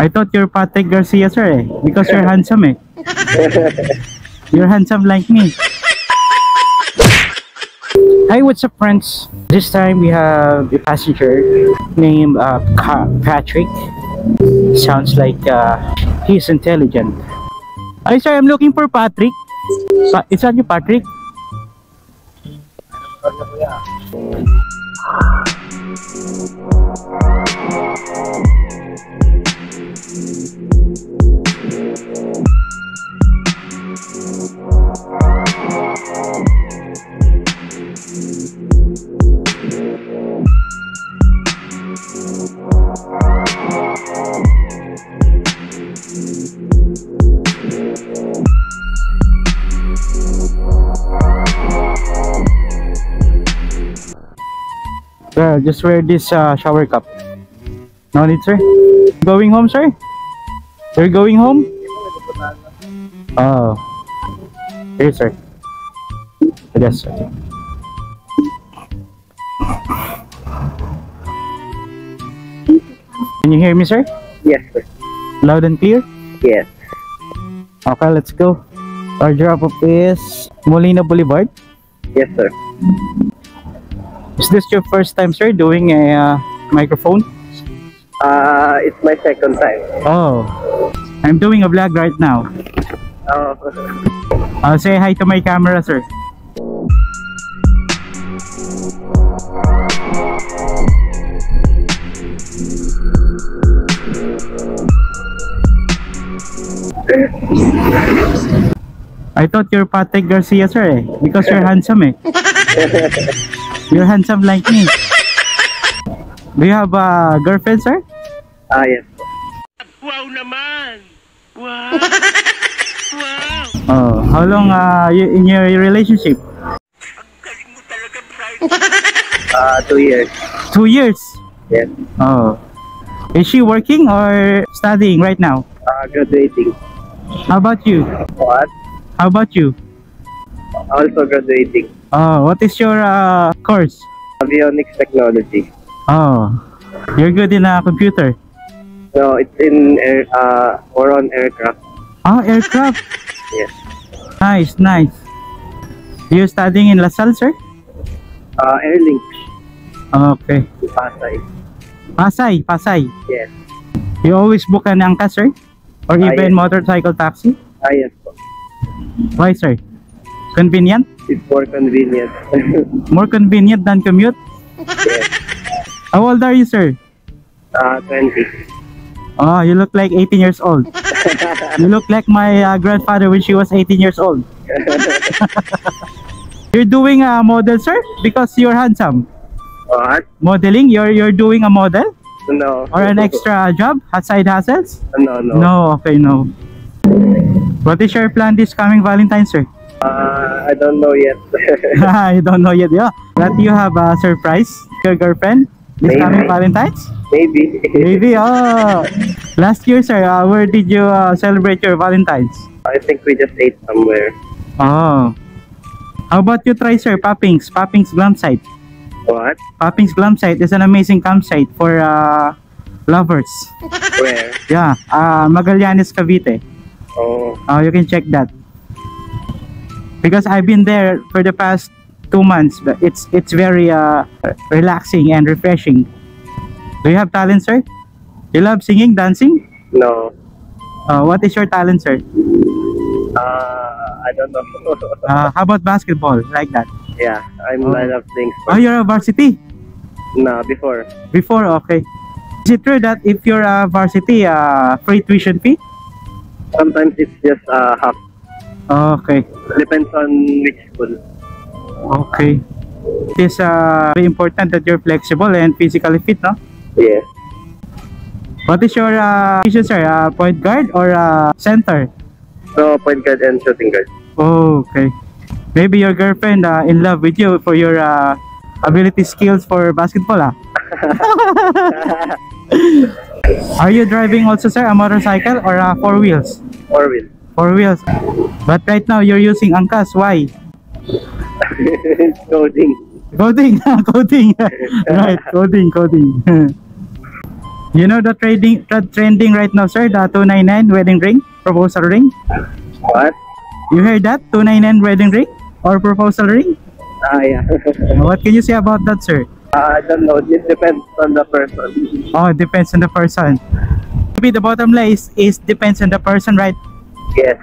I thought you're Patrick Garcia, sir, because you're handsome, You're handsome like me. Hi, what's up, friends? This time we have a passenger named Patrick. Sounds like he's intelligent. Hi, sir, I'm looking for Patrick. Is that you, Patrick? Sir, just wear this shower cap. No need, sir. Going home, sir? You're going home? Oh. Here, sir. Yes, sir. Can you hear me, sir? Yes, sir. Loud and clear? Yes. Okay, let's go. Our drop-off is Molina Boulevard. Yes, sir. Is this your first time, sir, doing a microphone? It's my second time. Oh, I'm doing a vlog right now. Oh. I'll say hi to my camera, sir. I thought you're Patrick Garcia, sir, because you're handsome, You're handsome like me. Do you have a girlfriend, sir? Yes. Wow naman! Wow! Wow! Oh, how long you in your relationship? Ang galing mo talaga, Brian! 2 years. 2 years? Yes. Oh. Is she working or studying right now? Graduating. How about you? What? How about you? Also graduating. Oh, what is your course? Avionics technology. Oh, you're good in a computer. No, it's in more on aircraft. Oh, aircraft. Yes. Nice, nice. You're studying in LaSalle, sir? Airlink. Okay. Pasay. Pasay. Yes. You always book an angka, sir? Or even yes. motorcycle taxi? Yes po. Why, sir? Convenient? It's more convenient. More convenient than commute? Yes. How old are you, sir? 20. Oh, you look like 18 years old. You look like my grandfather when she was 18 years old. You're doing a model, sir? Because you're handsome. What? Modeling? You're doing a model? No. Or an extra job? Side hustles? No. No, okay, no. What is your plan this coming Valentine's, sir? I don't know yet. You don't know yet, yeah. That you have a surprise? Your girlfriend? This Maybe. coming Valentine's? Maybe. Maybe, oh. Last year, sir, where did you celebrate your Valentine's? I think we just ate somewhere. Oh. How about you try, sir, Poppings Glam Site? What? Poppings Glam Site is an amazing campsite for lovers. Where? Yeah, Magallanes, Cavite. Oh. You can check that. Because I've been there for the past 2 months, but it's very relaxing and refreshing. Do you have talent, sir? You love singing, dancing? No. What is your talent, sir? I don't know. How about basketball, like that? Yeah, I'm a lot of things. Oh, you're a varsity? No, before. Before, okay. Is it true that if you're a varsity, free tuition fee? Sometimes it's just half. Okay. Depends on which school. Okay. It is very important that you're flexible and physically fit, no? Yes. What is your position, sir? Point guard or center? So, point guard and shooting guard. Oh, okay. Maybe your girlfriend in love with you for your ability skills for basketball, Are you driving also, sir, a motorcycle or 4 wheels? 4 wheel. 4 wheels. But right now you're using angkas. Why? Coding. Coding. Coding. Right, coding. You know the trending right now, sir, the 299 wedding ring, proposal ring? What? You heard that? 299 wedding ring or proposal ring? Yeah. What can you say about that, sir? I don't know. It depends on the person. Oh, it depends on the person. Maybe the bottom line is depends on the person, right? Yes.